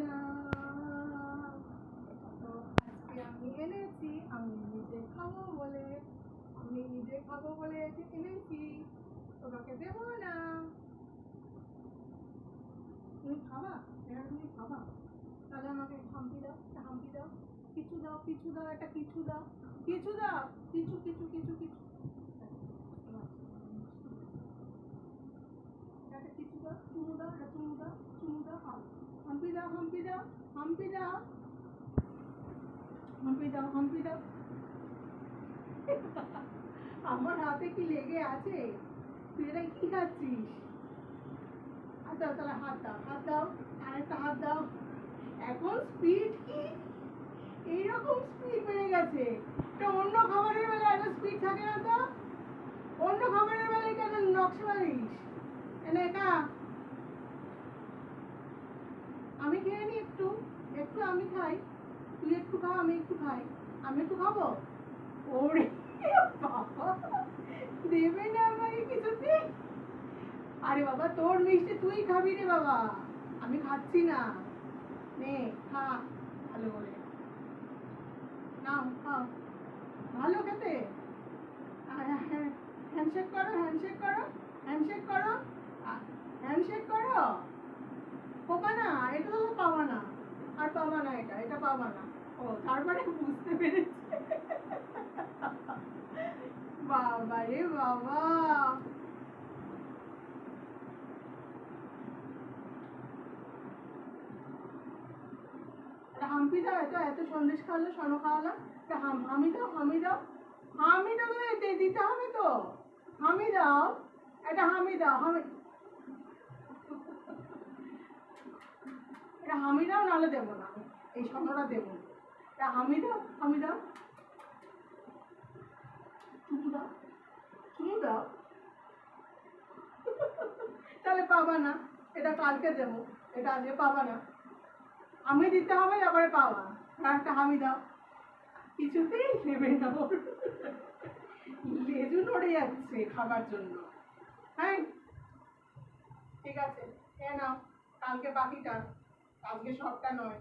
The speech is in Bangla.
না। তো আজকে আমি এনেছি, আমি নিজে খাবো বলে, এনেছি, তোমাকে দেবো না। তুমি খাবা? এটা তুমি খাবা? তাহলে আমাকে হাম্পি দাও, একটা হাম্পি দাও, কিছু দাও, কিছু দাও, একটা কিছু দাও, কিছু দাও, কিছু কিছু কিছু কিছু একটা কিছু দাও, চুমু দাও, একটা চুমু দাও, চুমু দাও, হাম্পি দাও, হাম্পি দাও, হাম্পি দাও, হাম্পি দাও, হাম্পি দাও। আমার হাতে কি লেগে আছে? তুই এটা কি খাচ্ছিস? হাত দাও, তাহলে হাত দাও, হাত দাও, আরেকটা হাত দাও। এখন স্পিড কি এইরকম স্পিড বেড়ে গেছে? এটা অন্য খাবারের বেলায় এত স্পিড থাকে না তো। অন্য খাবারের বেলায় কেন নকশা মারিস? এনে একা আমি খেয়ে নি, একটু একটু আমি খাই, তুই একটু খা, আমি একটু খাই, আমি একটু খাবো। ওরে বাবা, দেবে না আমাকে কিছুতে? আরে বাবা, তোর মিষ্টি তুই খাবি রে বাবা, আমি খাচ্ছি না। নে খা, ভালো করে নাও, খাও, ভালো খেতে। হ্যান্ডশেক করো, হ্যান্ডশেক করো, হ্যান্ডশেক করো, হ্যান্ডশেক করো। পাবা না, এটা তো পাবা না, আর পাবা না, এটা এটা পাবা না। ও, তারপরে বুঝতে পেরেছি। বাবা রে বাবা, হাম্পি দাও, এত এত সন্দেশ খাওয়ালো, সনো খাওয়ালাম, হামি দাও, হামি দাও, হামি দাও, দিতে হবে তো, হামি দাও, এটা হামি দাও, হামি, এটা হামি দাও, নাহলে দেবো না, এই সনোটা দেবো। এটা হামি দাও, হামি দাও, চুমু দাও, চুমু দাও। তাহলে পাবা না, এটা কালকে দেবো, এটা আজকে পাবা না, আমি দিতে হবে, তারপরে পাবা। আর একটা হামি দাও, কিছুতেই নেবে না, লেজু নড়ে যাচ্ছে খাবার জন্য। হ্যাঁ, ঠিক আছে, খেয়ে নাও, কালকে বাকিটা, আজকে সবটা নয়।